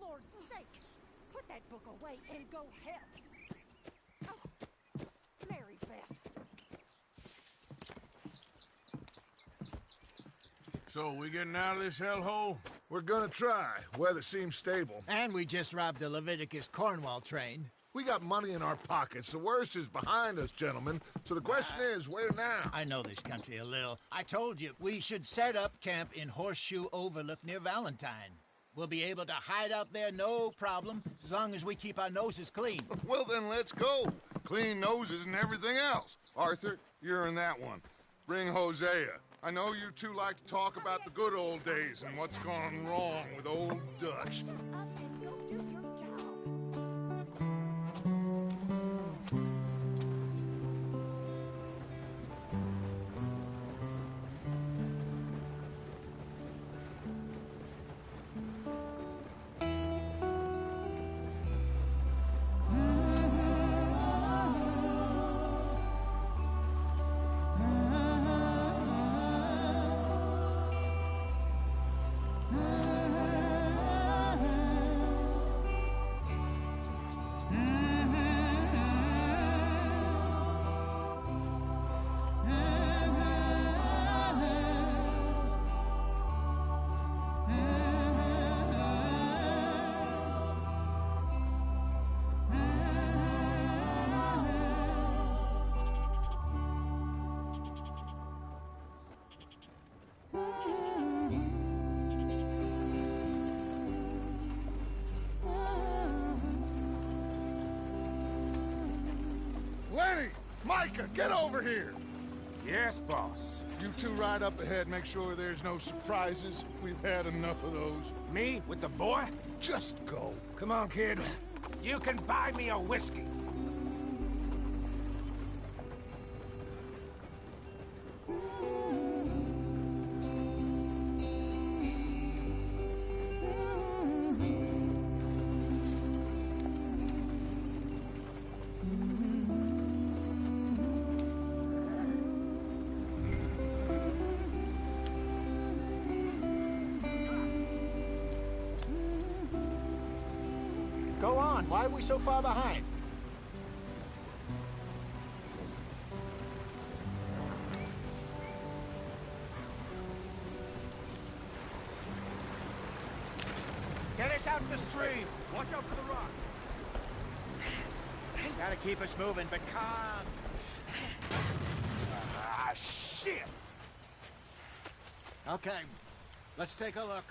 Lord's sake! Put that book away and go help! Oh, Mary Beth. So, we getting out of this hellhole? We're gonna try. Weather seems stable. And we just robbed the Leviticus Cornwall train. We got money in our pockets. The worst is behind us, gentlemen. So the question is, where now? I know this country a little. I told you, we should set up camp in Horseshoe Overlook near Valentine. We'll be able to hide out there, no problem, as long as we keep our noses clean. Well, then let's go. Clean noses and everything else. Arthur, you're in that one. Bring Hosea. I know you two like to talk about the good old days and what's gone wrong with old Dutch. Shut up and go do your job. Lenny! Micah, get over here! Yes, boss. You two ride up ahead, make sure there's no surprises. We've had enough of those. Me with the boy? Just go. Come on, kid. You can buy me a whiskey. Go on, why are we so far behind? Get us out in the stream! Watch out for the rock. Gotta keep us moving, but calm. Ah, shit! Okay, let's take a look.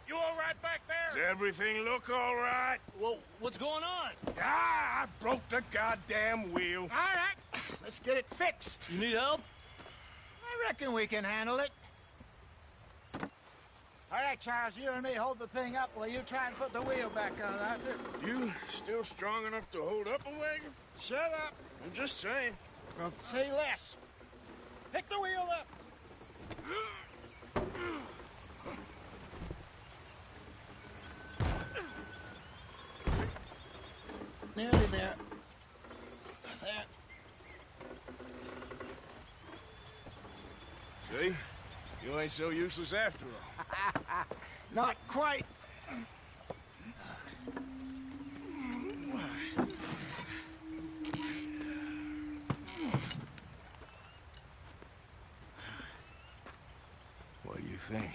You all right back there? Does everything look all right? Well, what's going on? Ah, I broke the goddamn wheel. All right, let's get it fixed. You need help? I reckon we can handle it. All right, Charles, you and me hold the thing up while you try and put the wheel back on, Arthur. You still strong enough to hold up a wagon? Shut up. I'm just saying. Well, say less. Pick the wheel up. Nearly there. There. See? You ain't so useless after all. Not quite. What do you think?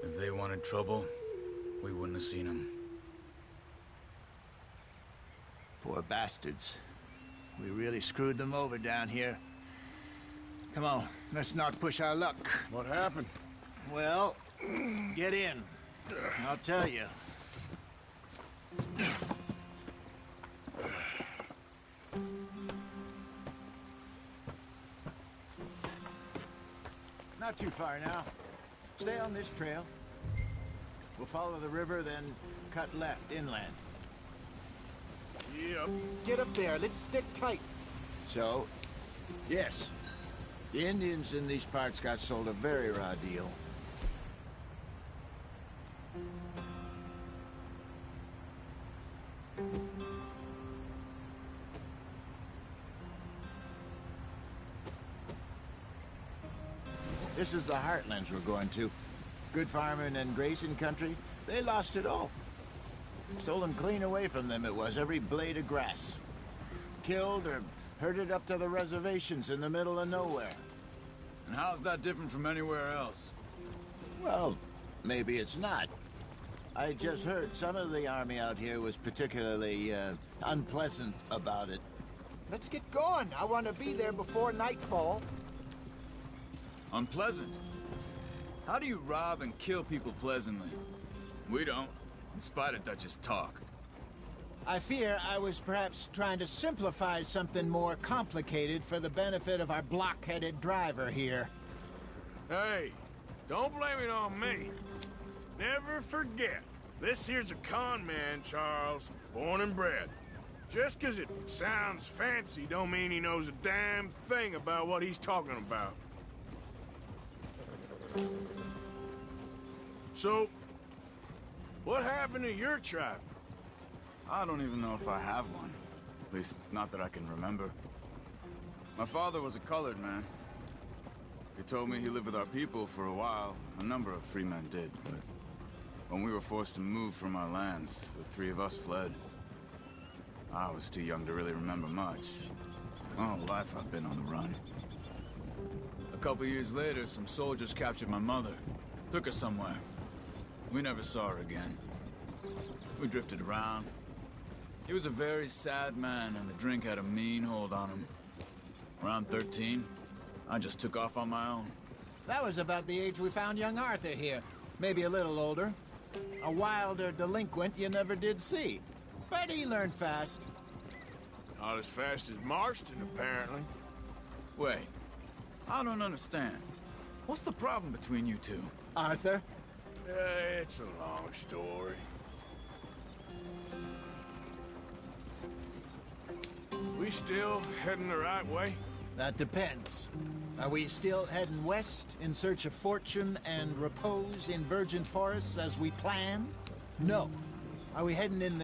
If they wanted trouble, we wouldn't have seen them. Poor bastards. We really screwed them over down here. Come on, let's not push our luck. What happened? Well, get in. I'll tell you. Not too far now. Stay on this trail. We'll follow the river, then cut left inland. Yep. Get up there. Let's stick tight. So, yes. The Indians in these parts got sold a very raw deal. This is the Heartlands we're going to. Good farming and grazing country, they lost it all. Stolen clean away from them it was, every blade of grass. Killed or herded up to the reservations in the middle of nowhere. And how's that different from anywhere else? Well, maybe it's not. I just heard some of the army out here was particularly, unpleasant about it. Let's get going. I want to be there before nightfall. Unpleasant? How do you rob and kill people pleasantly? We don't, in spite of Dutch's talk. I fear I was perhaps trying to simplify something more complicated for the benefit of our blockheaded driver here. Hey, don't blame it on me. Never forget, this here's a con man, Charles, born and bred. Just 'cause it sounds fancy don't mean he knows a damn thing about what he's talking about. So, what happened to your tribe? I don't even know if I have one. At least, not that I can remember. My father was a colored man. He told me he lived with our people for a while. A number of free men did, but when we were forced to move from our lands, the three of us fled. I was too young to really remember much. My whole life I've been on the run. A couple years later, some soldiers captured my mother. Took her somewhere. We never saw her again. We drifted around. He was a very sad man, and the drink had a mean hold on him. Around 13, I just took off on my own. That was about the age we found young Arthur here. Maybe a little older. A wilder delinquent you never did see. But he learned fast. Not as fast as Marston, apparently. Wait, I don't understand. What's the problem between you two? Arthur? It's a long story. We still heading the right way? That depends. Are we still heading west in search of fortune and repose in virgin forests as we planned? No. Are we heading in the...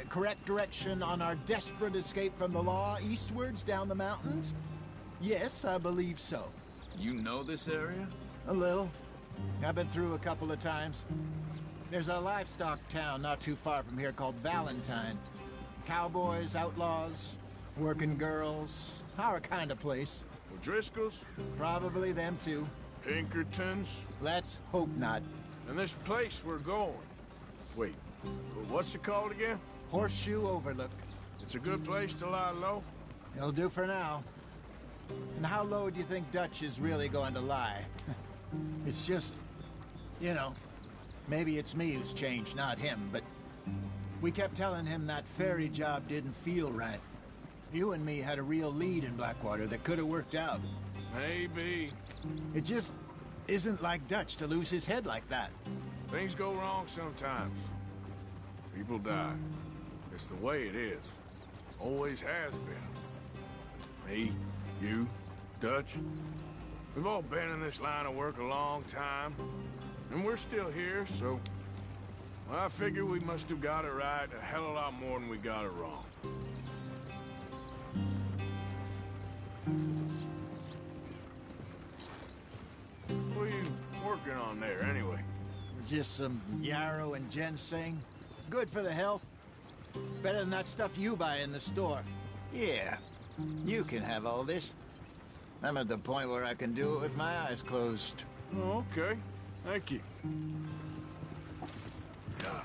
correct direction on our desperate escape from the law eastwards down the mountains? Yes, I believe so. You know this area? A little. I've been through a couple of times. There's a livestock town not too far from here called Valentine. Cowboys, outlaws, working girls, our kind of place. O'Driscoll's? Probably them too. Pinkertons? Let's hope not. And this place we're going. Wait, what's it called again? Horseshoe Overlook. It's a good place to lie low? It'll do for now. And how low do you think Dutch is really going to lie? It's just, you know, maybe it's me who's changed, not him, but we kept telling him that ferry job didn't feel right. You and me had a real lead in Blackwater that could have worked out. Maybe. It just isn't like Dutch to lose his head like that. Things go wrong sometimes. People die. It's the way it is. Always has been. Me, you, Dutch. We've all been in this line of work a long time. And we're still here, so... well, I figure we must have got it right a hell of a lot more than we got it wrong. What are you working on there, anyway? Just some yarrow and ginseng. Good for the health. Better than that stuff you buy in the store. Yeah, you can have all this. I'm at the point where I can do it with my eyes closed. Oh, okay. Thank you. Yeah.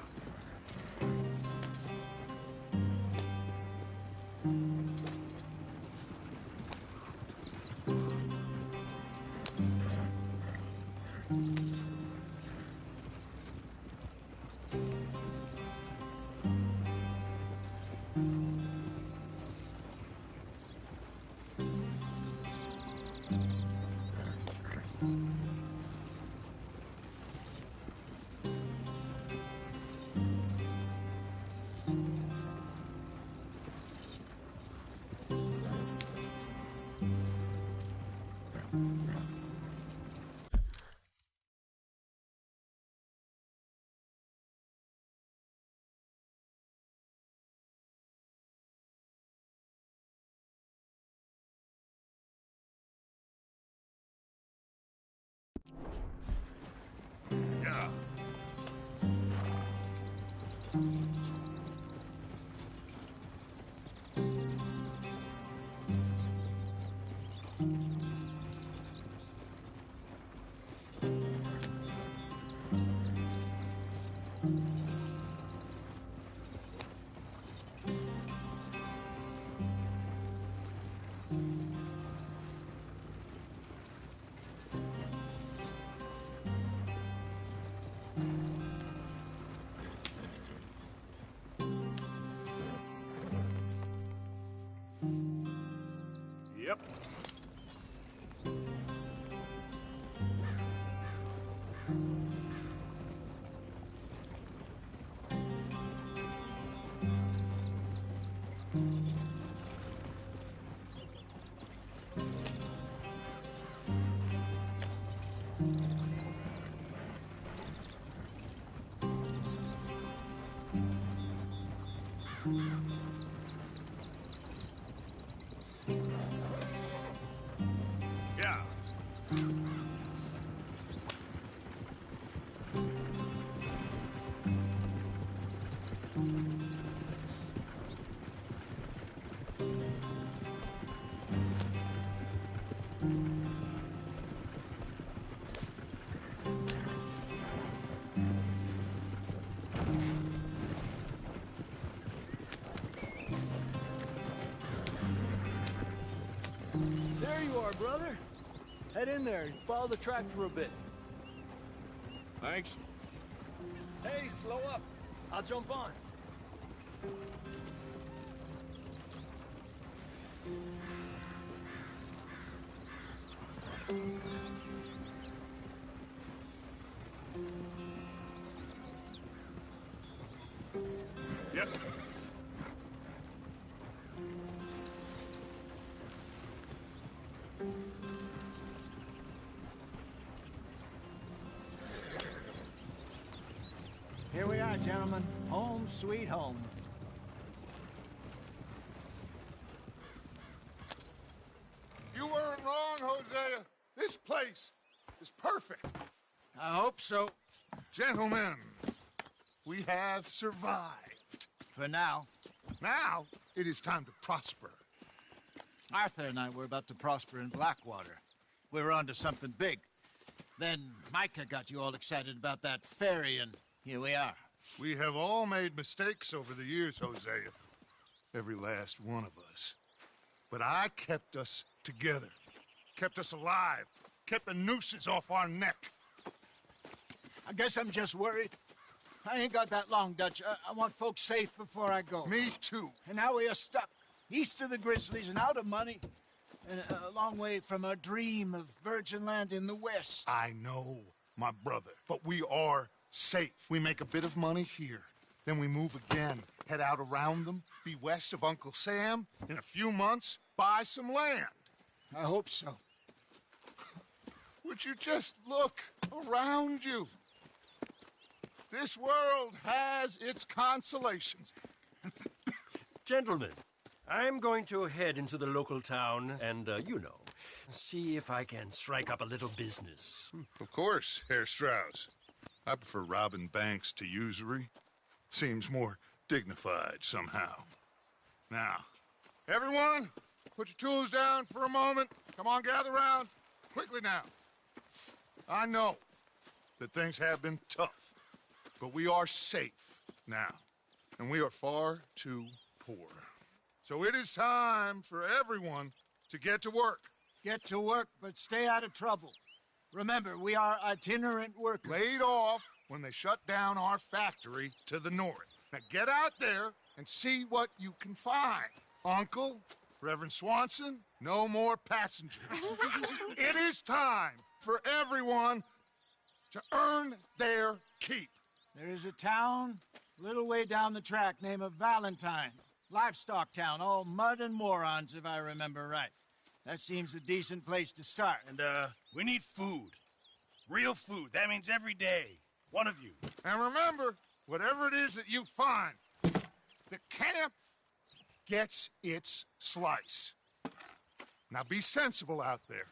Yep. Yeah. There you are, brother. Head in there and follow the track for a bit. Thanks. Hey, slow up. I'll jump on. Yep. Here we are, gentlemen. Home sweet home. You weren't wrong, Hosea. This place is perfect. I hope so. Gentlemen, we have survived. For now. Now, it is time to prosper. Arthur and I were about to prosper in Blackwater. We were on to something big. Then Micah got you all excited about that ferry, and here we are. We have all made mistakes over the years, Hosea. Every last one of us. But I kept us together. Kept us alive. Kept the nooses off our neck. I guess I'm just worried. I ain't got that long, Dutch. I want folks safe before I go. Me too. And now we are stuck, east of the Grizzlies and out of money, and a long way from our dream of virgin land in the west. I know, my brother. But we are safe. We make a bit of money here. Then we move again, head out around them, be west of Uncle Sam. In a few months, buy some land. I hope so. Would you just look around you? This world has its consolations. Gentlemen, I'm going to head into the local town and, see if I can strike up a little business. Of course, Herr Strauss. I prefer robbing banks to usury. Seems more dignified somehow. Now, everyone, put your tools down for a moment. Come on, gather round. Quickly now. I know that things have been tough, but we are safe now, and we are far too poor. So it is time for everyone to get to work. Get to work, but stay out of trouble. Remember, we are itinerant workers. Laid off when they shut down our factory to the north. Now get out there and see what you can find. Uncle, Reverend Swanson, no more passengers. It is time for everyone to earn their keep. There is a town a little way down the track named Valentine. Livestock town, all mud and morons, if I remember right. That seems a decent place to start. And, we need food. Real food. That means every day. One of you. And remember, whatever it is that you find, the camp gets its slice. Now be sensible out there.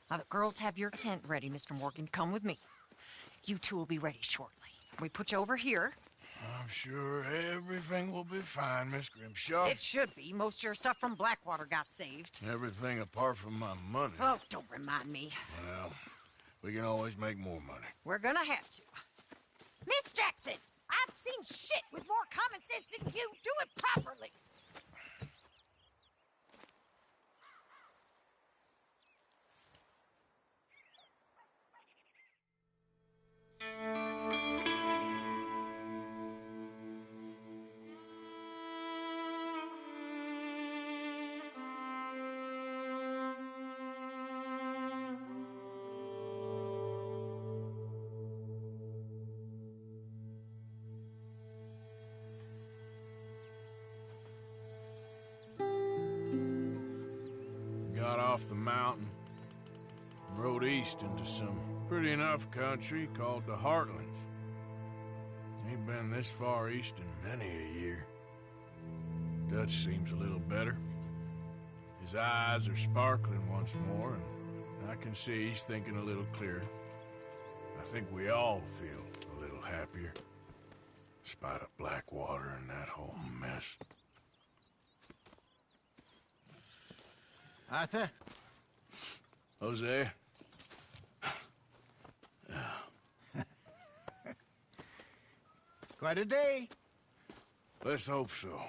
Now, the girls have your tent ready, Mr. Morgan. Come with me. You two will be ready shortly. We put you over here. I'm sure everything will be fine, Miss Grimshaw. It should be. Most of your stuff from Blackwater got saved. Everything apart from my money. Oh, don't remind me. Well, we can always make more money. We're gonna have to. Miss Jackson, I've seen shit with more common sense than you. Do it properly. Got off the mountain and rode east into some pretty enough country called the Heartlands. Ain't been this far east in many a year. Dutch seems a little better. His eyes are sparkling once more, and I can see he's thinking a little clearer. I think we all feel a little happier, despite of Blackwater and that whole mess. Arthur? Jose? Quite a day. Let's hope so.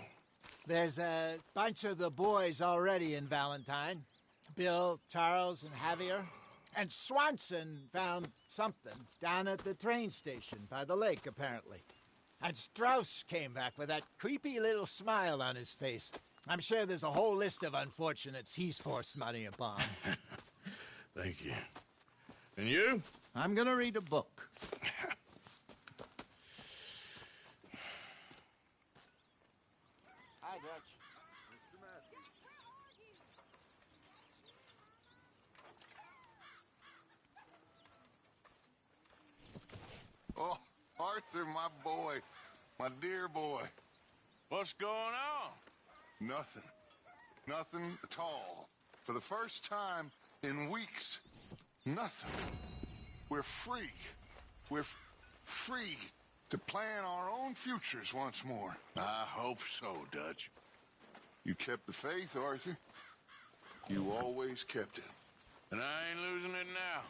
There's a bunch of the boys already in Valentine. Bill, Charles, and Javier. And Swanson found something down at the train station by the lake, apparently. And Strauss came back with that creepy little smile on his face. I'm sure there's a whole list of unfortunates he's forced money upon. Thank you. And you? I'm gonna read a book. Hi, Dutch. Oh, Arthur, my boy. My dear boy. What's going on? Nothing. Nothing at all. For the first time in weeks, nothing. We're free. We're free to plan our own futures once more. I hope so, Dutch. You kept the faith, Arthur. You always kept it. And I ain't losing it now.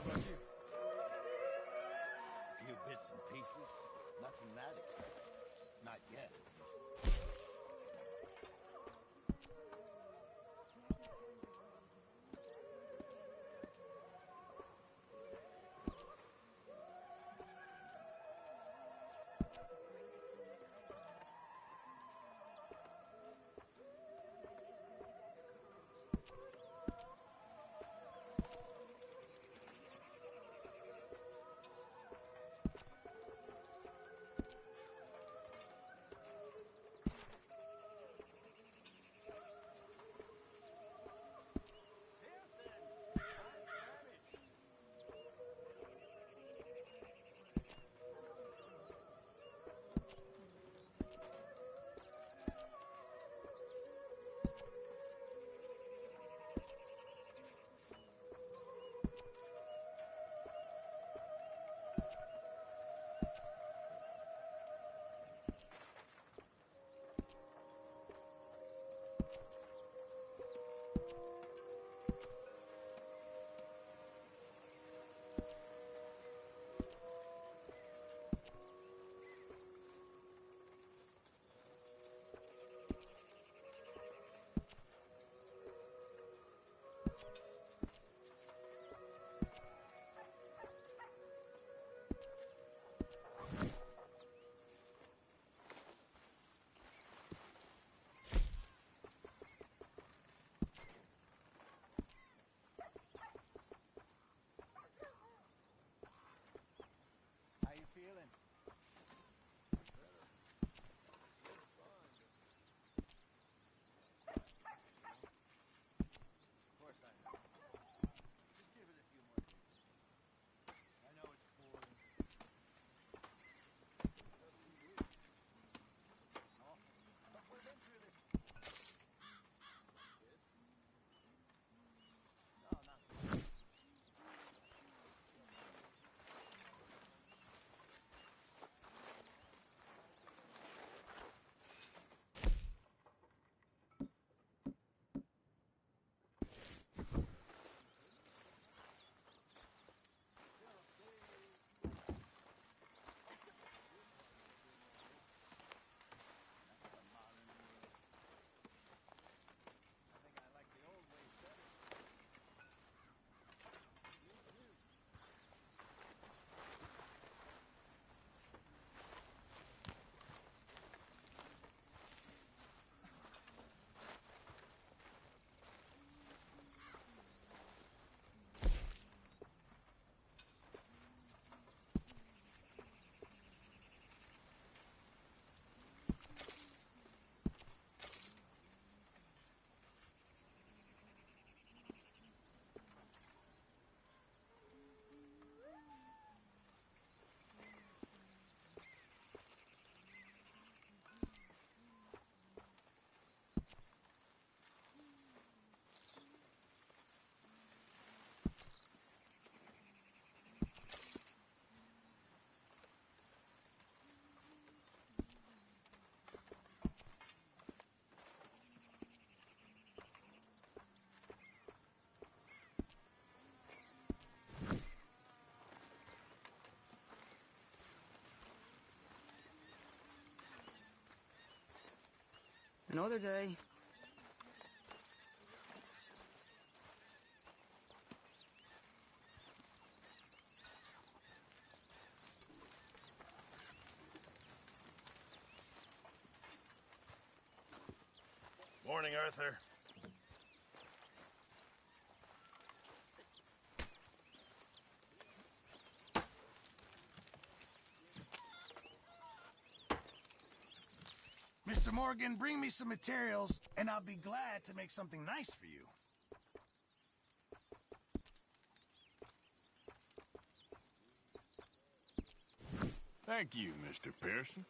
Few bits and pieces. Nothing that exciting. Not yet. How you feeling? Of course I know. Just give it a few more days. I know it's boring. Oh, but we've been through this. No, not really. I think I like the old ways better. Another day. Morning, Arthur. Mr. Morgan, bring me some materials, and I'll be glad to make something nice for you. Thank you, Mr. Pearson.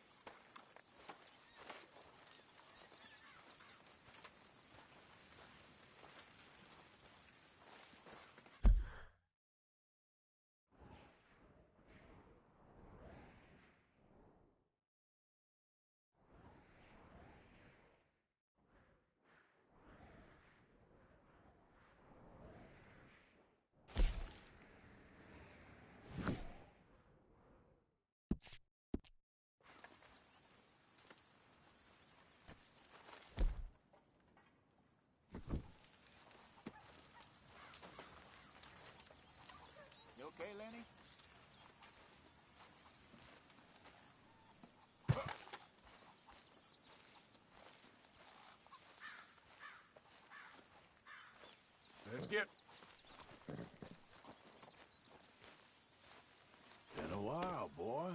Let's get... Been a while, boy.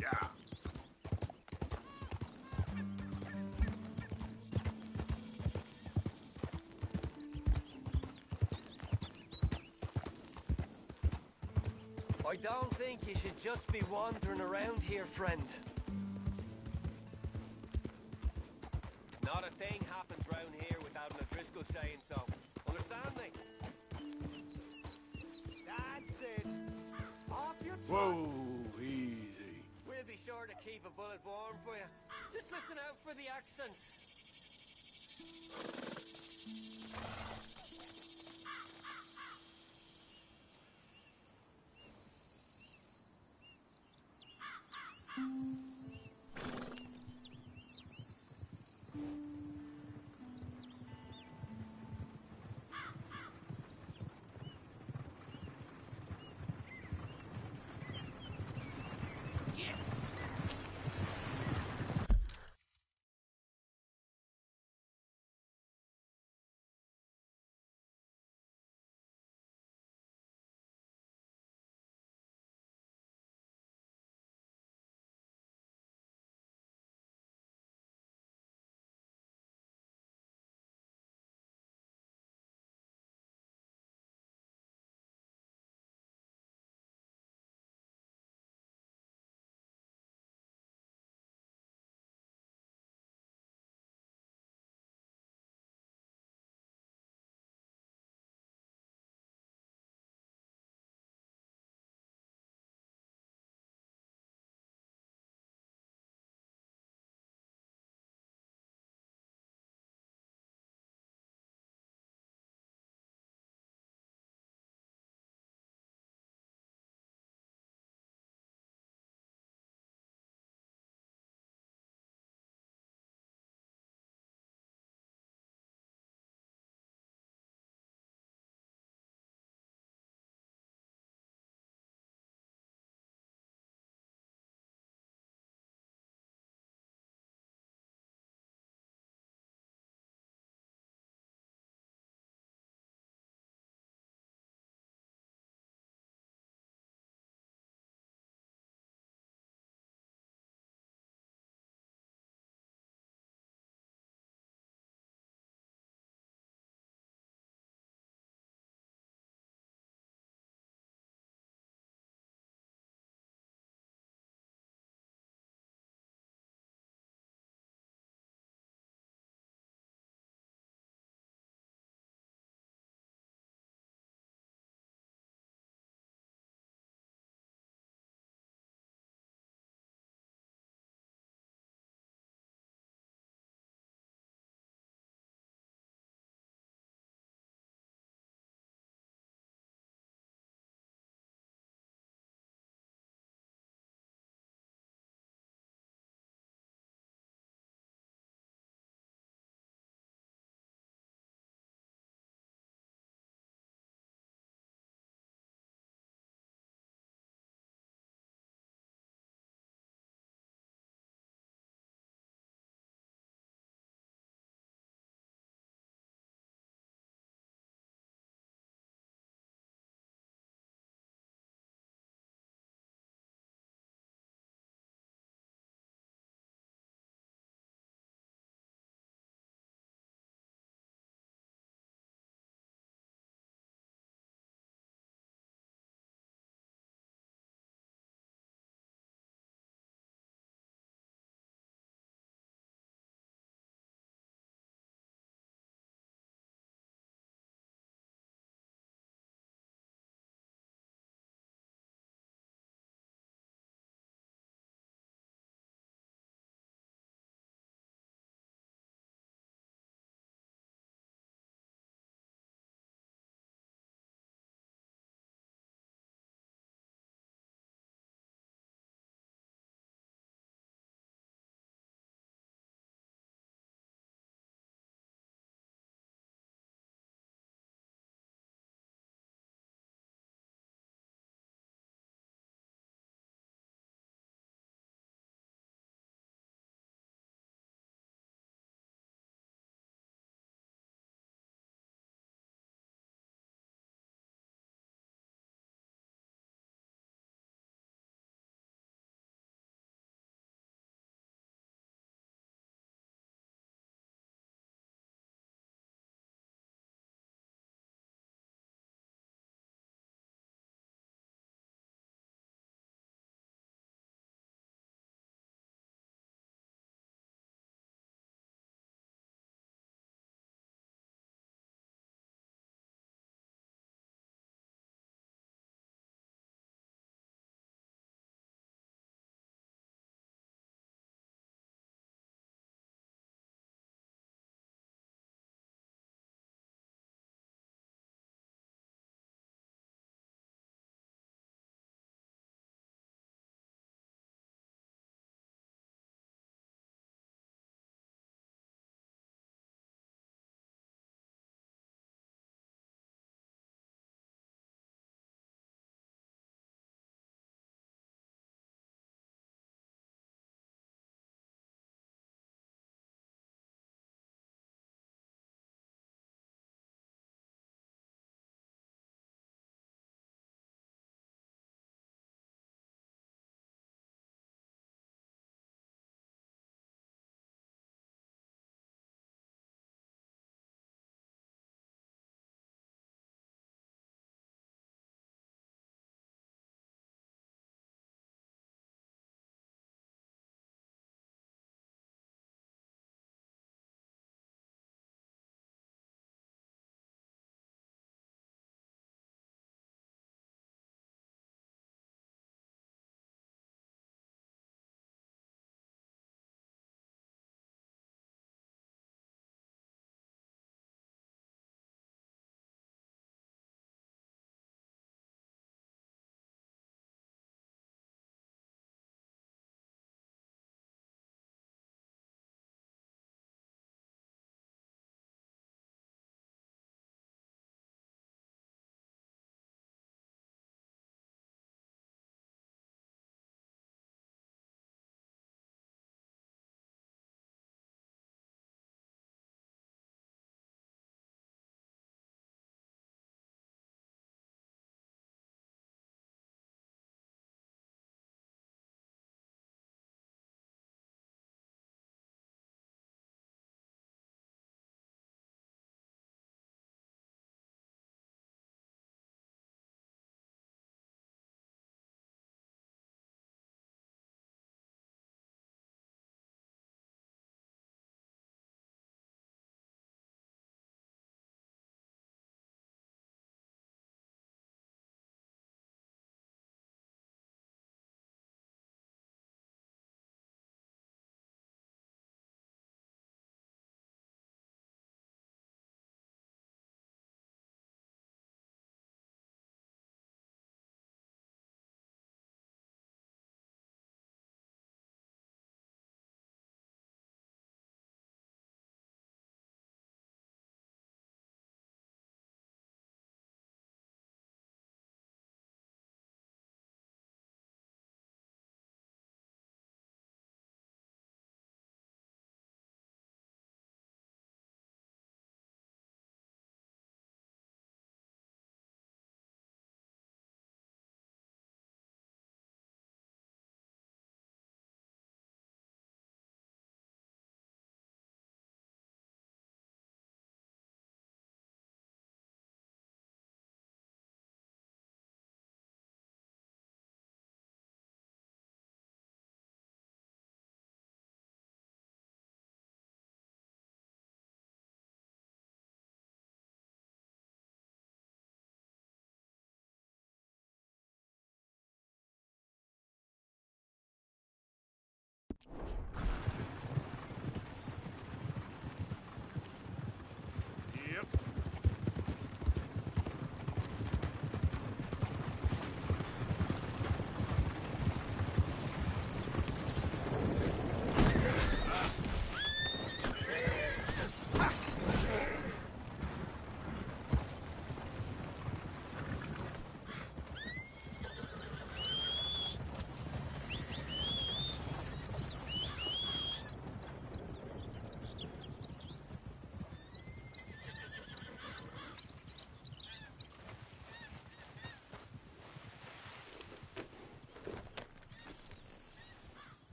Yeah. I don't think you should just be wandering around here, friend. Not a thing happens round here without an O'Driscoll saying so. Understand me? That's it. Off your trot. Whoa, easy. We'll be sure to keep a bullet warm for you. Just listen out for the accents.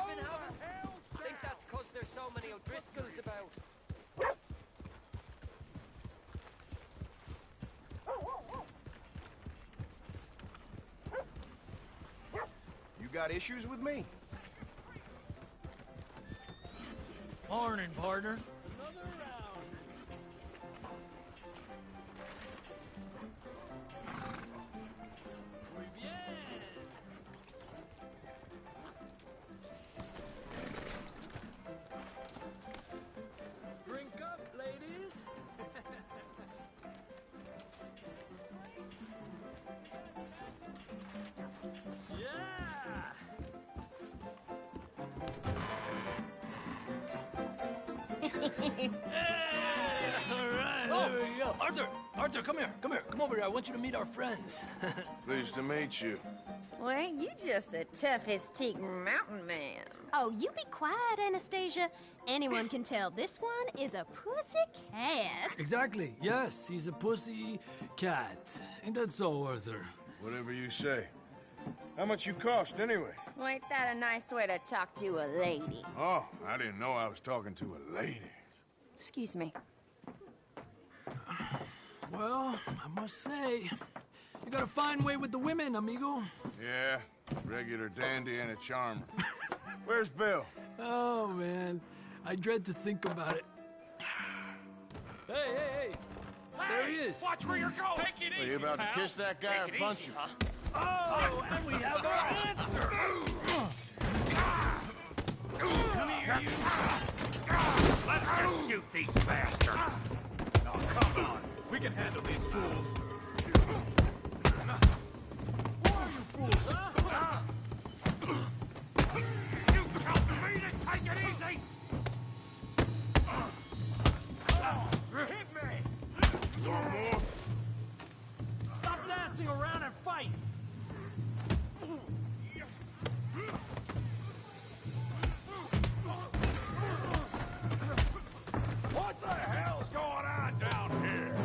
been having? Think that's 'cause there's so many O'Driscolls about. You got issues with me? Morning, partner. Another round. Muy bien. Drink up, ladies. Yeah. All right, there we go. Arthur, come here. Come over here. I want you to meet our friends. Pleased to meet you. Well, ain't you just a tough-as-teak mountain man? Oh, you be quiet, Anastasia. Anyone can tell this one is a pussy cat. Exactly. Yes, he's a pussy cat. Ain't that so, Arthur? Whatever you say. How much you cost, anyway? Well, ain't that a nice way to talk to a lady? Oh, I didn't know I was talking to a lady. Excuse me. Well, I must say, you got a fine way with the women, amigo. Yeah, regular dandy and a charmer. Where's Bill? Oh, man. I dread to think about it. Hey! There he is. Watch where you're going. Take it easy, Are you about to kiss that guy or punch him? Oh, and we have our answer. Come here, you. Let's just shoot these bastards. Oh, come on. We can handle these fools. Who are you fools, huh? You telling me to take it easy? Hit me! No more. Stop dancing around and fight. What the hell's going on down here?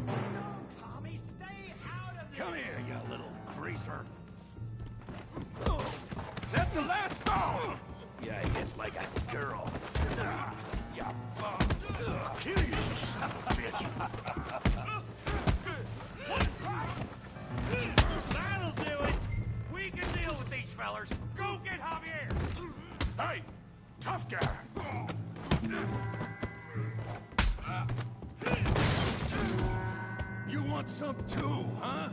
No, Tommy, stay out of this. Come here, you little greaser. That's the last go! You hit like a girl. Yeah. Kill you, you son of a bitch. That'll do it. We can deal with these fellers. Go get Javier. Hey, tough guy. You want some too, huh?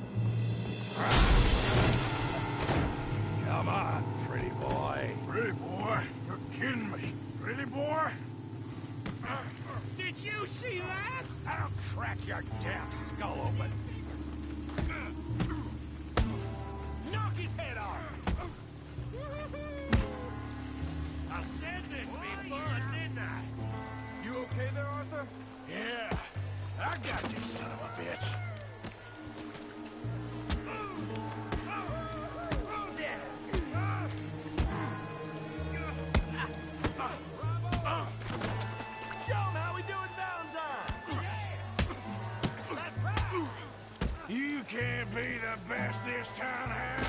Come on, pretty boy. Pretty boy? You're kidding me. Pretty boy? Did you see that? I'll crack your damn skull open. Knock his head off. I said this be fun, didn't I? You okay there, Arthur? Yeah, I got this son of a bitch. Show 'em how we do it Valentine! You can't be the best this town has.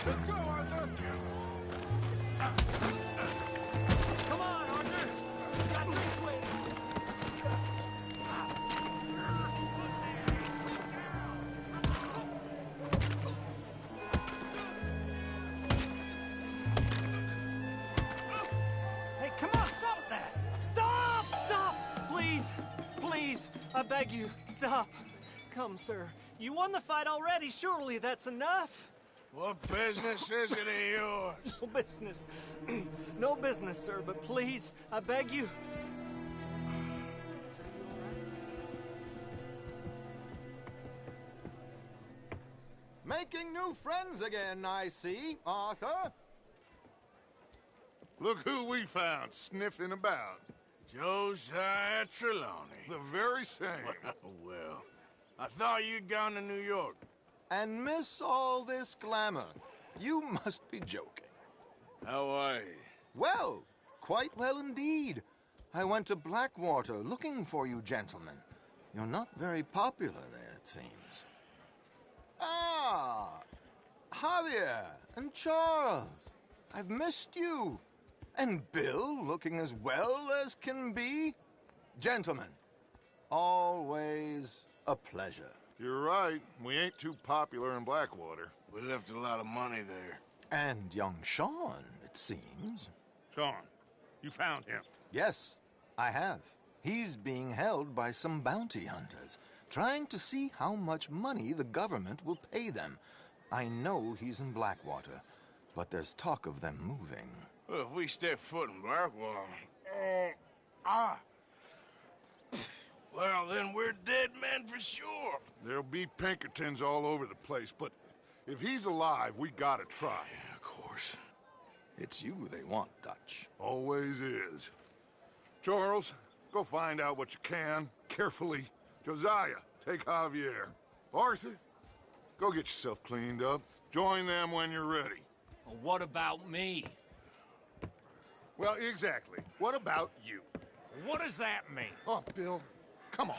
Let's go, Arthur. Come on, Arthur. Got this way. Hey, come on, stop that! Stop! Stop! Please, I beg you, stop. Come, sir. You won the fight already. Surely that's enough. What business is it of yours? No business. No business, sir, but please, I beg you. Making new friends again, I see, Arthur. Look who we found sniffing about. Josiah Trelawney. The very same. Well, I thought you'd gone to New York. And miss all this glamour. You must be joking. How are you? Well, quite well indeed. I went to Blackwater looking for you gentlemen. You're not very popular there, it seems. Ah! Javier and Charles. I've missed you. And Bill looking as well as can be. Gentlemen, always a pleasure. You're right. We ain't too popular in Blackwater. We left a lot of money there. And young Sean, it seems. Sean, you found him? Yes, I have. He's being held by some bounty hunters, trying to see how much money the government will pay them. I know he's in Blackwater, but there's talk of them moving. Well, if we step foot in Blackwater... Well, then we're dead men for sure. There'll be Pinkertons all over the place, but if he's alive, we gotta try. Yeah, of course. It's you they want, Dutch. Always is. Charles, go find out what you can, carefully. Josiah, take Javier. Arthur, go get yourself cleaned up. Join them when you're ready. Well, what about me? Well, exactly. What about you? What does that mean? Oh, Bill, come on.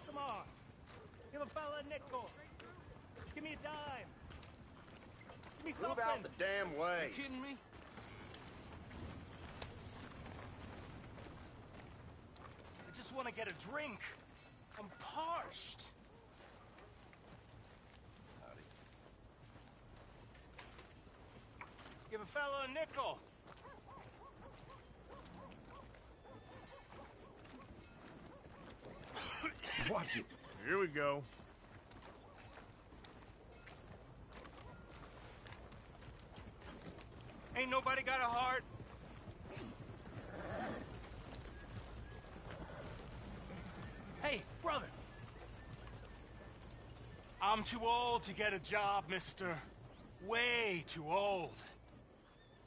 Come on. Give a fella a nickel. Give me a dime. Give me something. Move out the damn way. You kidding me? I just want to get a drink. I'm parched. Give a fella a nickel. Watch it. Here we go. Ain't nobody got a heart. Hey, brother. I'm too old to get a job, mister. Way too old.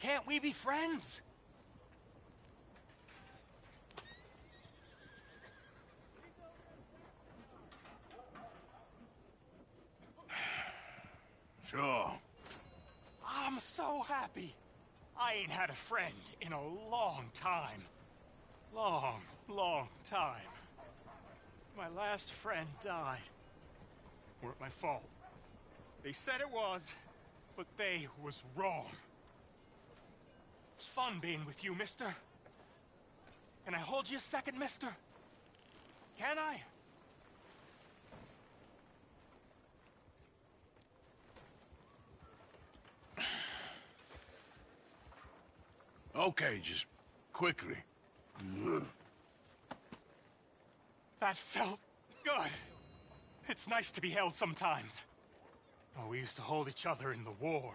Can't we be friends? Sure. I'm so happy. I ain't had a friend in a long time. Long time. My last friend died. Weren't my fault. They said it was, but they was wrong. It's fun being with you, mister. Can I hold you a second, mister? Can I? Okay, just quickly. That felt good. It's nice to be held sometimes. Oh, we used to hold each other in the war.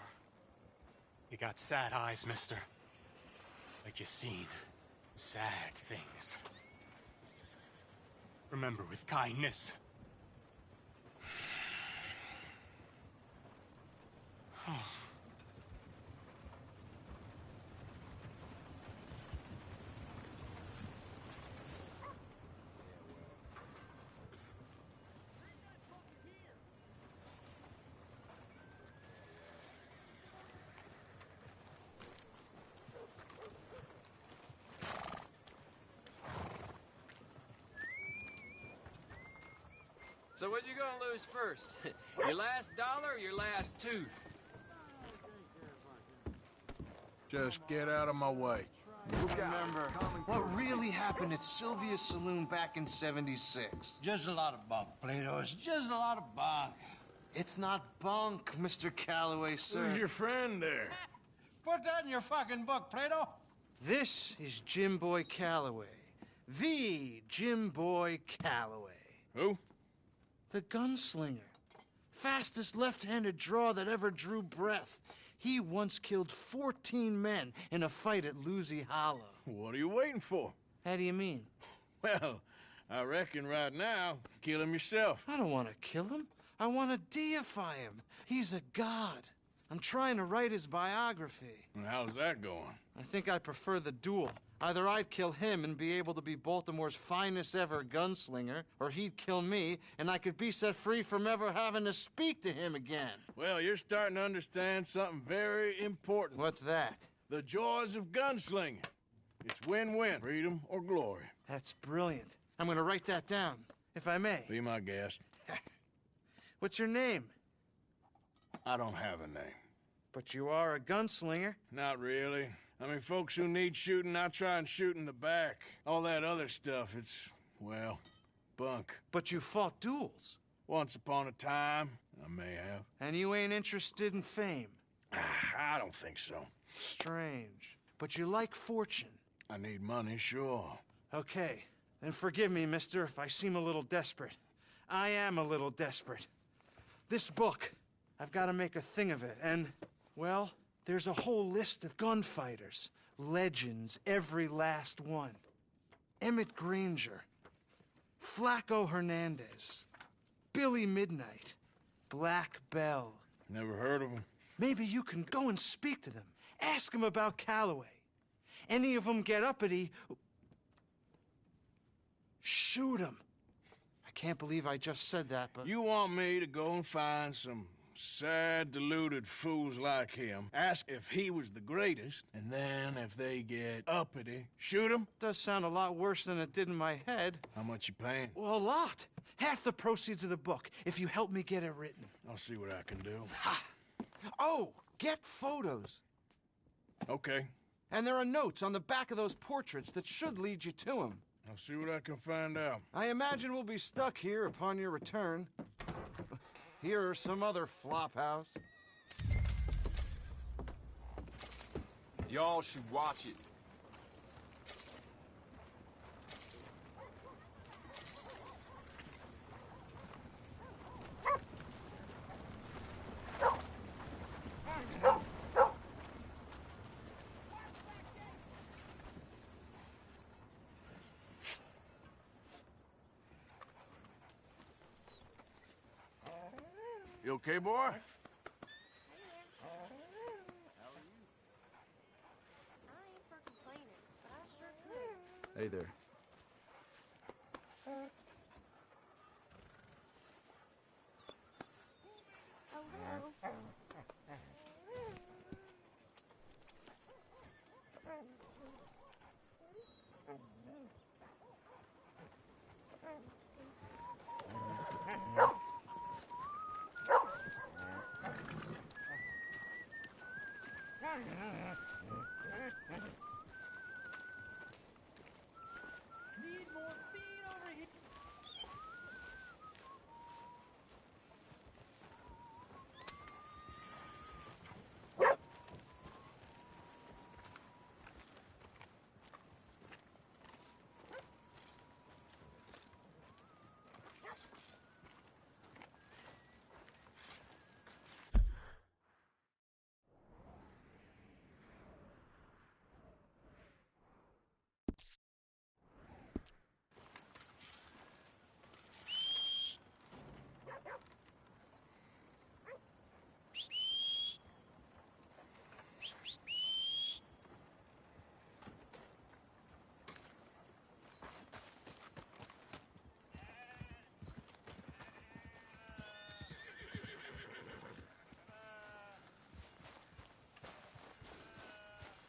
You got sad eyes, mister. Like you seen sad things. Remember with kindness. So what you gonna lose first? Your last dollar or your last tooth? Just get out of my way. Remember what really happened at Sylvia's Saloon back in '76. Just a lot of bunk, Plato. It's just a lot of bunk. It's not bunk, Mr. Calloway, sir. Who's your friend there? Put that in your fucking book, Plato. This is Jim Boy Calloway. The Jim Boy Calloway. Who? The gunslinger. Fastest left-handed draw that ever drew breath. He once killed 14 men in a fight at Lucy Hollow. What are you waiting for? How do you mean? Well, I reckon right now, kill him yourself. I don't want to kill him. I want to deify him. He's a god. I'm trying to write his biography. And how's that going? I think I prefer the duel. Either I'd kill him and be able to be Baltimore's finest ever gunslinger, or he'd kill me and I could be set free from ever having to speak to him again. Well, you're starting to understand something very important. What's that? The joys of gunslinging. It's win-win, freedom or glory. That's brilliant. I'm gonna write that down, if I may. Be my guest. What's your name? I don't have a name. But you are a gunslinger. Not really. I mean, folks who need shooting, I try and shoot in the back. All that other stuff, it's, well, bunk. But you fought duels. Once upon a time, I may have. And you ain't interested in fame. I don't think so. Strange. But you like fortune. I need money, sure. Okay. Then forgive me, mister, if I seem a little desperate. I am a little desperate. This book, I've got to make a thing of it, and, well, there's a whole list of gunfighters. Legends, every last one. Emmett Granger. Flaco Hernandez. Billy Midnight. Black Bell. Never heard of him. Maybe you can go and speak to them. Ask them about Calloway. Any of them get uppity, shoot them. I can't believe I just said that, but... You want me to go and find some sad, deluded fools like him, ask if he was the greatest, and then if they get uppity, shoot him? Does sound a lot worse than it did in my head. How much you paying? Well, a lot. Half the proceeds of the book, if you help me get it written. I'll see what I can do. Ha! Oh, get photos. Okay. And there are notes on the back of those portraits that should lead you to him. I'll see what I can find out. I imagine we'll be stuck here upon your return. Here or some other flophouse. Y'all should watch it. You okay, boy? I am for complaining, but I sure could. Hey there. Hello. Need more feet over here.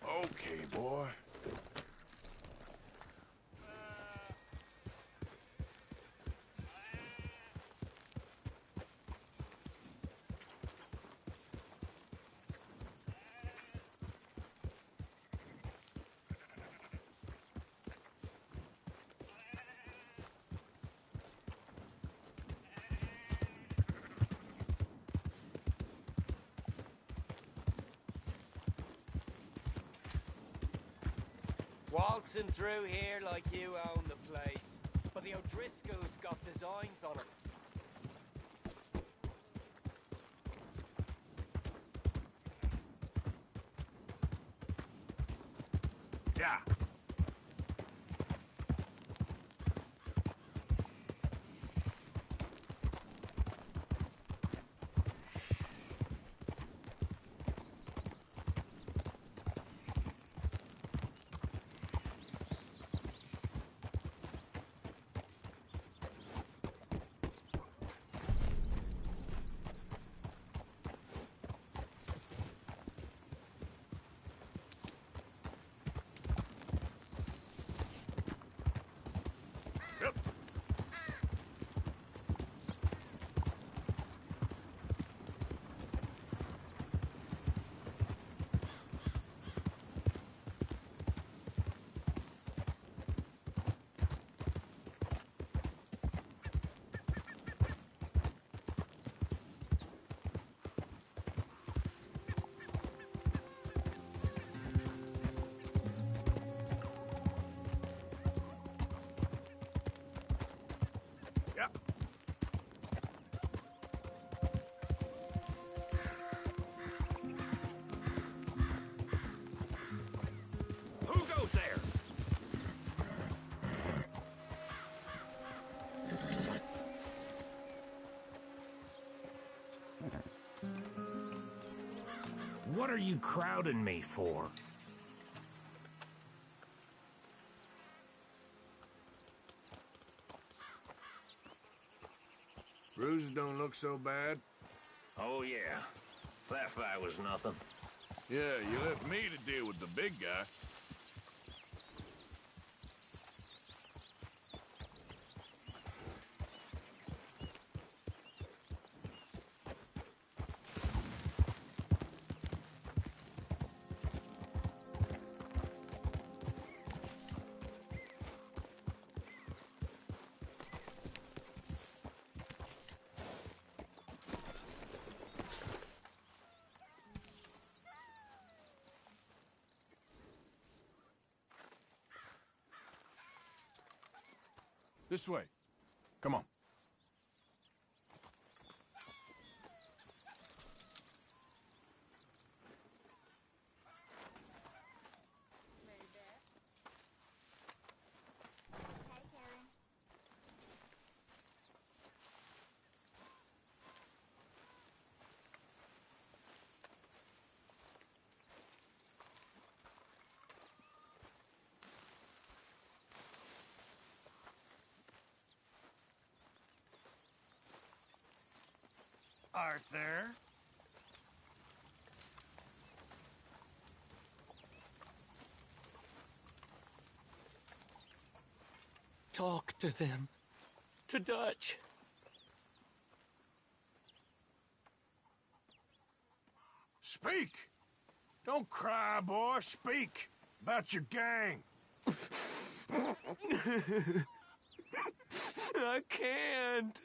Okay, boy. Waltzing through here like you own the place. But the O'Driscolls got designs on it. Yeah. are you crowding me for? Bruises don't look so bad. Oh, yeah. That fight was nothing. Yeah, you left me to deal with the big guy. This way. Come on. Arthur? Talk to them. To Dutch. Speak! Don't cry, boy. Speak about your gang. I can't.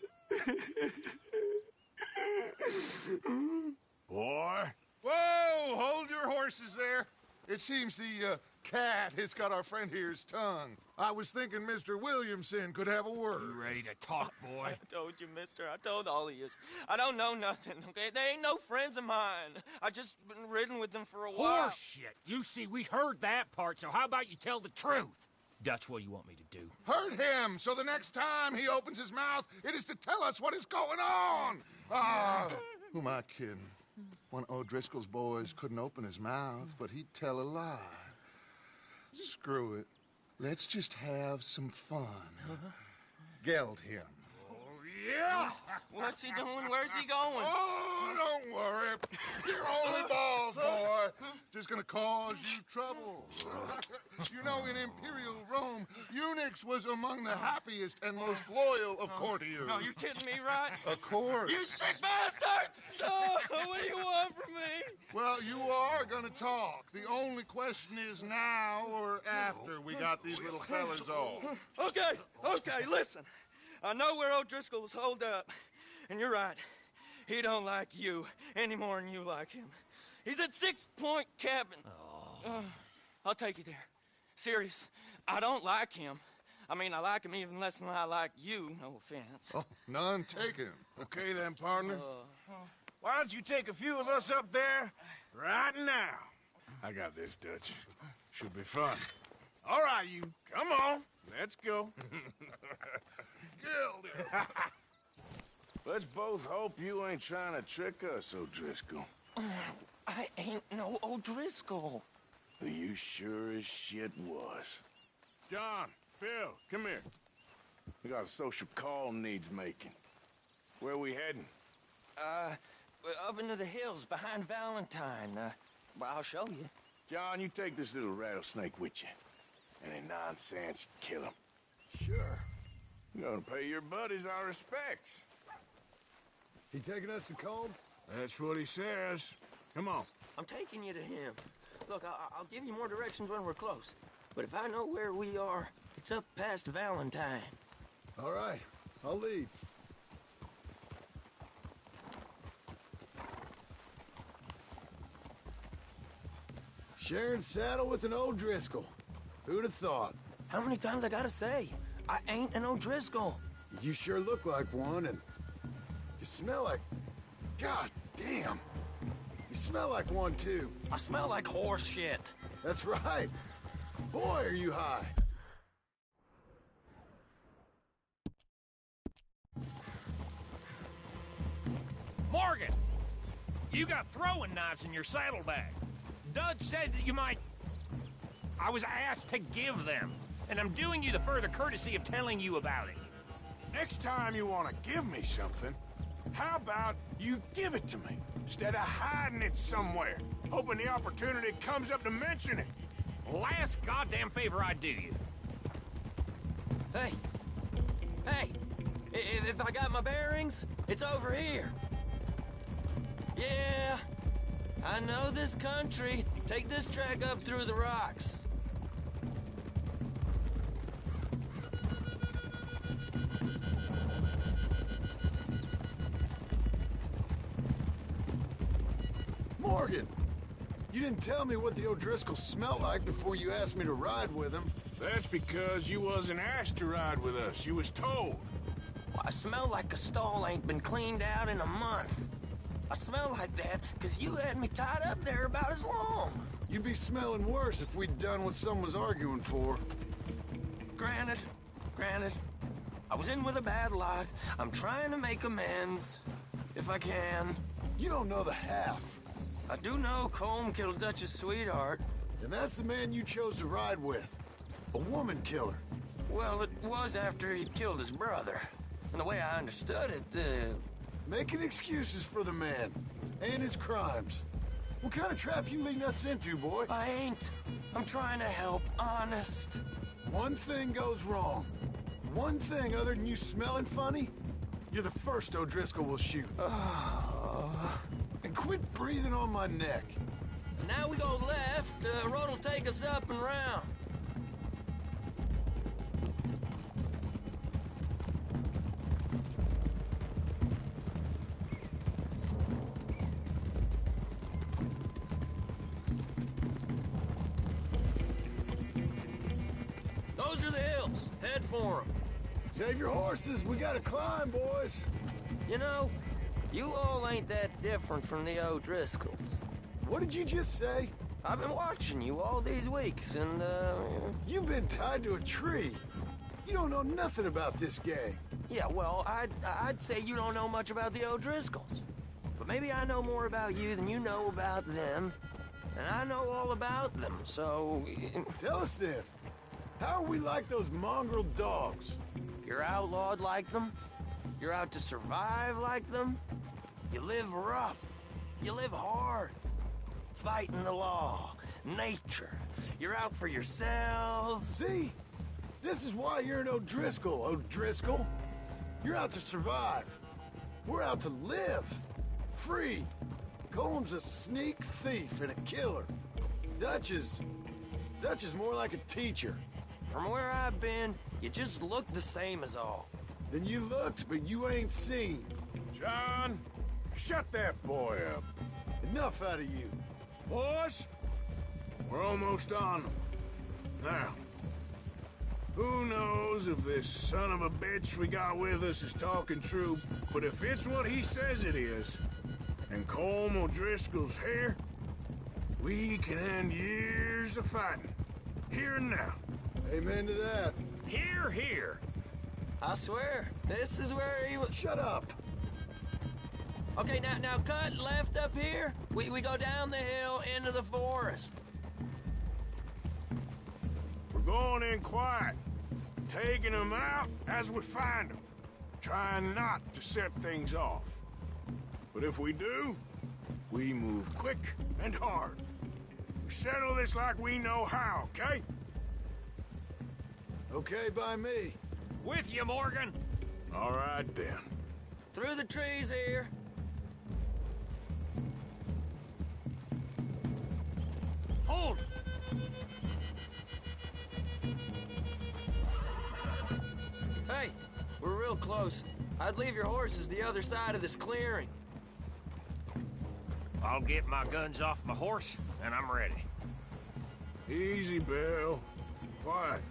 Boy. Whoa! Hold your horses there. It seems the cat has got our friend here's tongue. I was thinking Mr. Williamson could have a word. You ready to talk, boy? I told you, mister. I told all of you. I don't know nothing, okay? They ain't no friends of mine. I just been ridden with them for a while. Horseshit! You see, we heard that part, so how about you tell the truth? Dutch, what do you want me to do? Hurt him, so the next time he opens his mouth, it is to tell us what is going on. Ah, who am I kidding? One of O'Driscoll's boys couldn't open his mouth, but he'd tell a lie. Screw it. Let's just have some fun. Geld him. Yeah! What's he doing? Where's he going? Oh, don't worry. You're only balls, boy. Just gonna cause you trouble. You know, in Imperial Rome, eunuchs was among the happiest and most loyal of courtiers. No, you're kidding me, right? Of course. You sick bastards! Oh, what do you want from me? Well, you are gonna talk. The only question is now or after we got these little fellas off. Okay, listen. I know where O'Driscoll's holed up, and you're right. He don't like you any more than you like him. He's at 6 Point Cabin. I'll take you there. Serious, I don't like him. I mean, I like him even less than I like you, no offense. Oh, none taken. Okay then, partner. Why don't you take a few of us up there right now? I got this, Dutch. Should be fun. All right, you. Come on. Let's go. Let's both hope you ain't trying to trick us, O'Driscoll. I ain't no O'Driscoll. You sure as shit was. John, Bill, come here. We got a social call needs making. Where are we heading? Up into the hills behind Valentine. Well, I'll show you. John, you take this little rattlesnake with you. Any nonsense, kill him. Sure. You're gonna pay your buddies our respects. He taking us to Combe? That's what he says. Come on. I'm taking you to him. Look, I'll give you more directions when we're close. But if I know where we are, it's up past Valentine. All right, I'll lead. Sharing saddle with an O'Driscoll. Who'd have thought? How many times I gotta say? I ain't an O'Driscoll. You sure look like one, and you smell like... God damn. You smell like one, too. I smell like horse shit. That's right. Boy, are you high. Morgan! You got throwing knives in your saddlebag. Dutch said that you might... I was asked to give them, and I'm doing you the further courtesy of telling you about it. Next time you want to give me something, how about you give it to me, instead of hiding it somewhere, hoping the opportunity comes up to mention it? Last goddamn favor I do you. Hey! Hey! If I got my bearings, it's over here. Yeah, I know this country. Take this track up through the rocks. Morgan, you didn't tell me what the O'Driscolls smell like before you asked me to ride with them. That's because you wasn't asked to ride with us. You was told. Well, I smell like a stall ain't been cleaned out in a month. I smell like that because you had me tied up there about as long. You'd be smelling worse if we'd done what someone's arguing for. Granted. I was in with a bad lot. I'm trying to make amends, if I can. You don't know the half. I do know Colm killed Dutch's sweetheart. And that's the man you chose to ride with. A woman killer. Well, it was after he killed his brother. And the way I understood it, Making excuses for the man. And his crimes. What kind of trap you leading us into, boy? I ain't. I'm trying to help, honest. One thing goes wrong. One thing other than you smelling funny, you're the first O'Driscoll will shoot. And quit breathing on my neck. Now we go left. Road will take us up and round. Those are the hills. Head for them. Save your horses. We gotta climb, boys. You know, you all ain't that different from the O'Driscolls. What did you just say? I've been watching you all these weeks, and, You've been tied to a tree. You don't know nothing about this gang. Yeah, well, I'd say you don't know much about the O'Driscolls. But maybe I know more about you than you know about them. And I know all about them, so... Tell us then. How are we like those mongrel dogs? You're outlawed like them. You're out to survive like them. You live rough. You live hard. Fighting the law. Nature. You're out for yourselves. See? This is why you're an O'Driscoll, O'Driscoll. You're out to survive. We're out to live. Free. Colm's a sneak thief and a killer. Dutch is more like a teacher. From where I've been, you just look the same as all. Then you looked, but you ain't seen. John, shut that boy up. Enough out of you. Boys, we're almost on them. Now, who knows if this son of a bitch we got with us is talking true, but if it's what he says it is, and Colm O'Driscoll's here, we can end years of fighting. Here and now. Amen to that. Hear, hear. I swear, this is where he was... Shut up. Okay, now cut left up here. We go down the hill into the forest. We're going in quiet, taking them out as we find them, trying not to set things off. But if we do, we move quick and hard. We settle this like we know how, okay? Okay by me. With you, Morgan. All right, then. Through the trees here. Hold! Hey, we're real close. I'd leave your horses the other side of this clearing. I'll get my guns off my horse, and I'm ready. Easy, Bill. Quiet.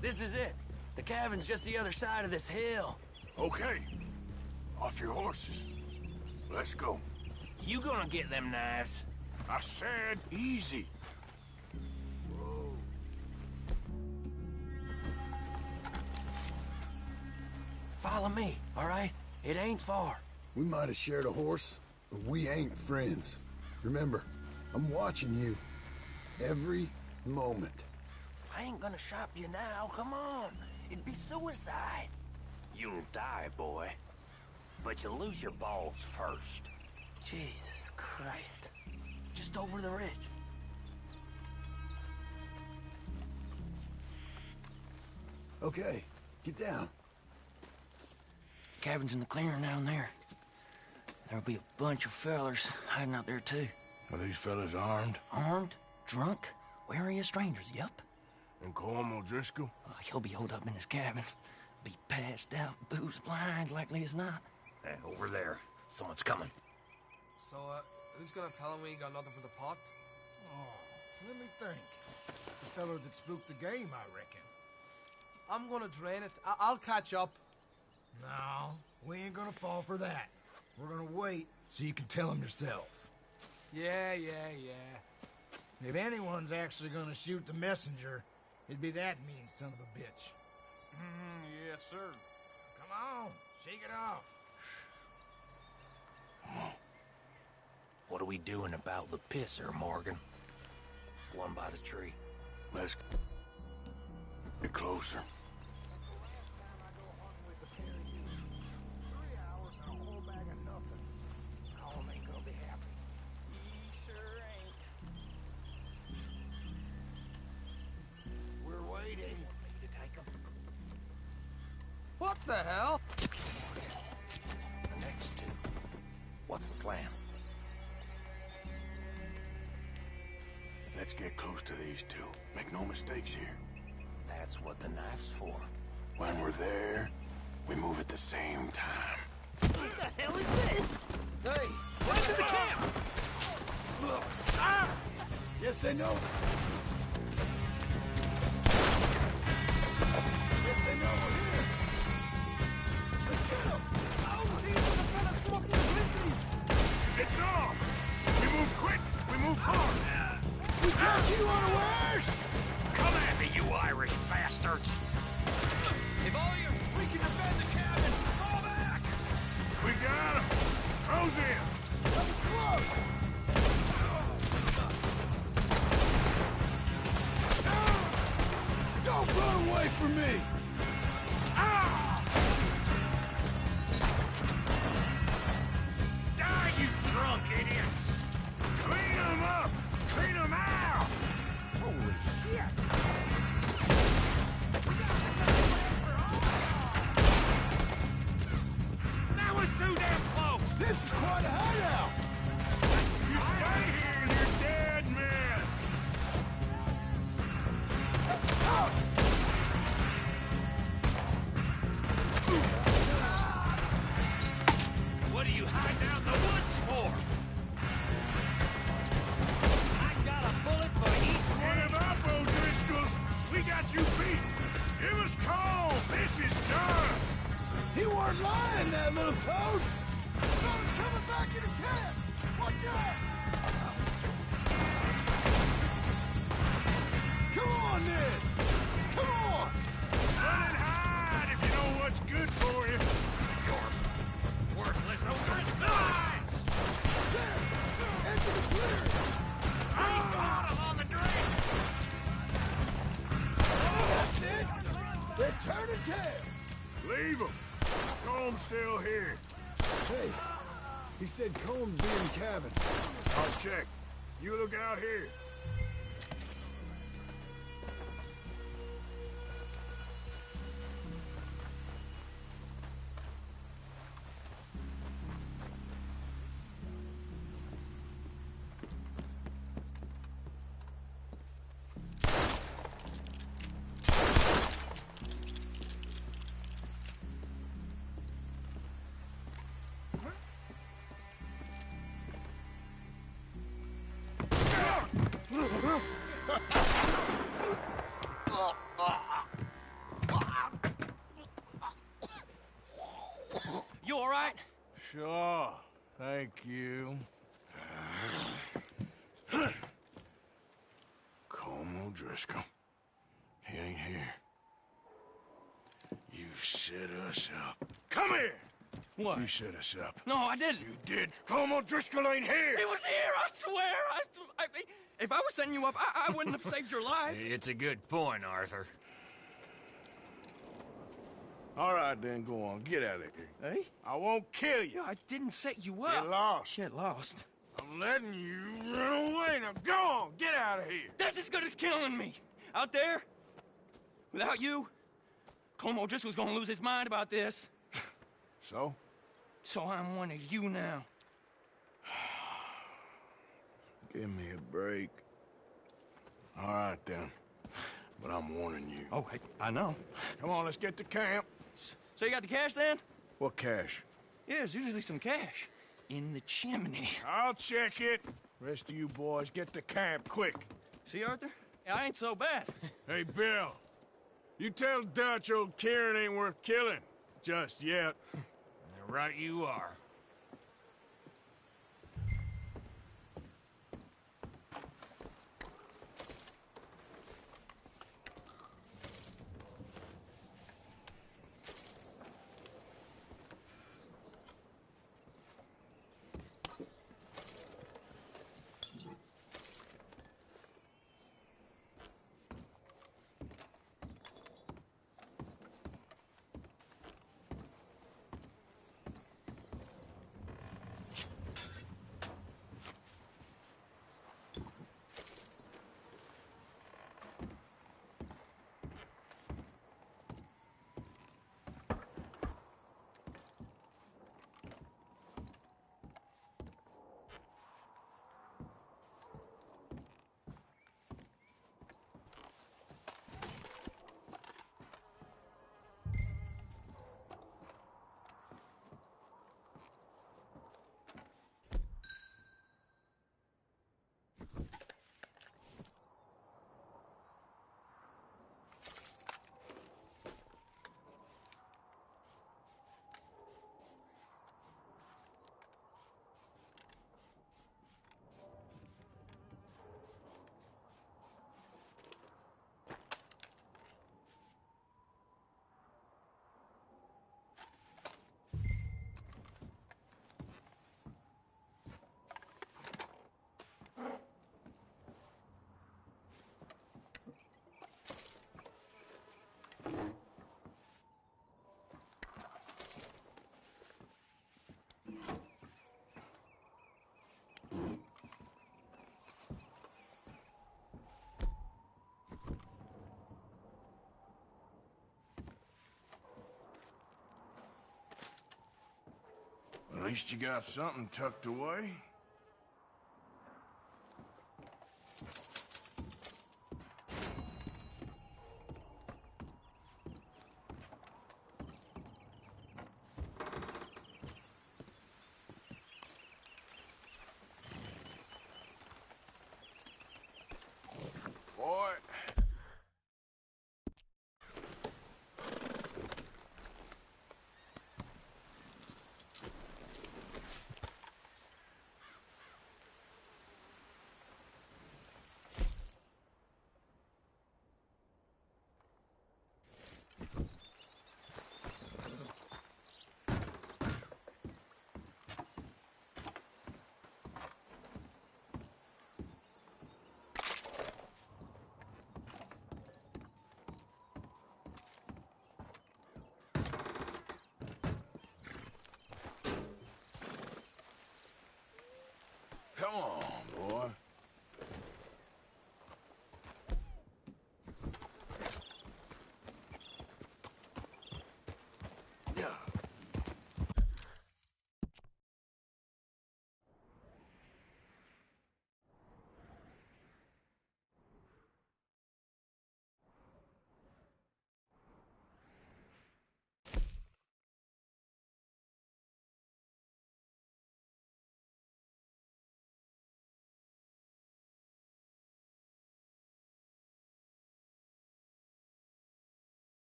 This is it. The cabin's just the other side of this hill. Okay. Off your horses. Let's go. You gonna get them knives? I said easy. Follow me, all right? It ain't far. We might have shared a horse, but we ain't friends. Remember, I'm watching you. Every moment. I ain't gonna shop you now, come on. It'd be suicide. You'll die, boy. But you'll lose your balls first. Jesus Christ. Just over the ridge. Okay, get down. Cabin's in the clearing down there. There'll be a bunch of fellers hiding out there, too. Are these fellas armed? Armed? Drunk? Wary of strangers, yup. And Colm O'Driscoll? He'll be holed up in his cabin. Be passed out, booze blind, likely as not. Over there. Someone's coming. So, who's gonna tell him we ain't got nothing for the pot? Oh, let me think. The fellow that spooked the game, I reckon. I'm gonna drain it. I'll catch up. No, we ain't gonna fall for that. We're gonna wait so you can tell him yourself. Yeah. If anyone's actually gonna shoot the messenger, it'd be that mean son of a bitch. Yes, sir. Come on, shake it off. What are we doing about the pisser, Morgan? One by the tree. Let's get closer. What the hell? The next two. What's the plan? Let's get close to these two. Make no mistakes here. That's what the knife's for. When we're there, we move at the same time. What the hell is this? Hey! Right to the camp! Ah! Yes, they know. Yes, they know we're here. Let's go! Oh, these are the fellas from up the grizzlies! It's on! We move quick! We move hard! We got you unawares! Come at me, you Irish bastards! If all you... We can defend the cabin! Fall back! We got him! Close in! That was close! Don't run away from me! Die, you drunk idiots! Clean them up! Clean them out! Holy shit! That was too damn close! This is quite a hideout! You stay here and you're dead men! What are you hiding out in the woods for? I got a bullet for each Get one. him up, O'Driscolls! We got you beat! Give us call! This is done! He weren't lying, that little toad! Someone's coming back into camp! Watch out! Come on, Ned! Come on! Run and hide if you know what's good for you! You're worthless O'Driscolls! There! Into the clearing! Bottom on the drain! That's it! They're turning tail! Leave them! Colm's still here. Hey, he said Colm's be in the cabin. I'll check. You look out here. You all right? Sure. Thank Driscoll. He ain't here. You set us up. Come here! What? You set us up. No, I didn't. You did. Como Driscoll ain't here! He was here, I swear! If I was setting you up, I wouldn't have saved your life. It's a good point, Arthur. All right, then, go on. Get out of here. Hey? I won't kill you. I didn't set you up. Get lost. Get lost. I'm letting you run away. Now go on. Get out of here. That's as good as killing me. Out there, without you, Como Driscoll's gonna lose his mind about this. So? So I'm one of you now. Give me a break. All right, then. But I'm warning you. Oh, hey, I know. Come on, let's get to camp. So you got the cash, then? What cash? Yeah, there's usually some cash. In the chimney. I'll check it. Rest of you boys, get to camp, quick. See, Arthur? I ain't so bad. Hey, Bill. You tell Dutch old Kieran ain't worth killing. Just yet. Right you are. At least you got something tucked away. Come on, boy. Yeah.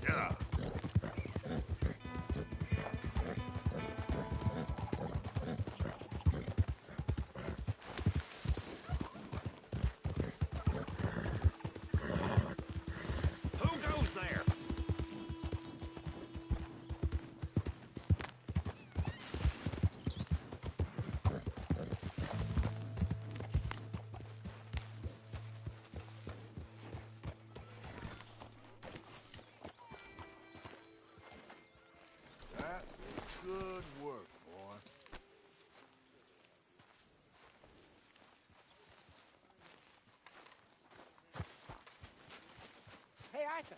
Yeah. Who goes there? That is good work, boy. Hey, Arthur,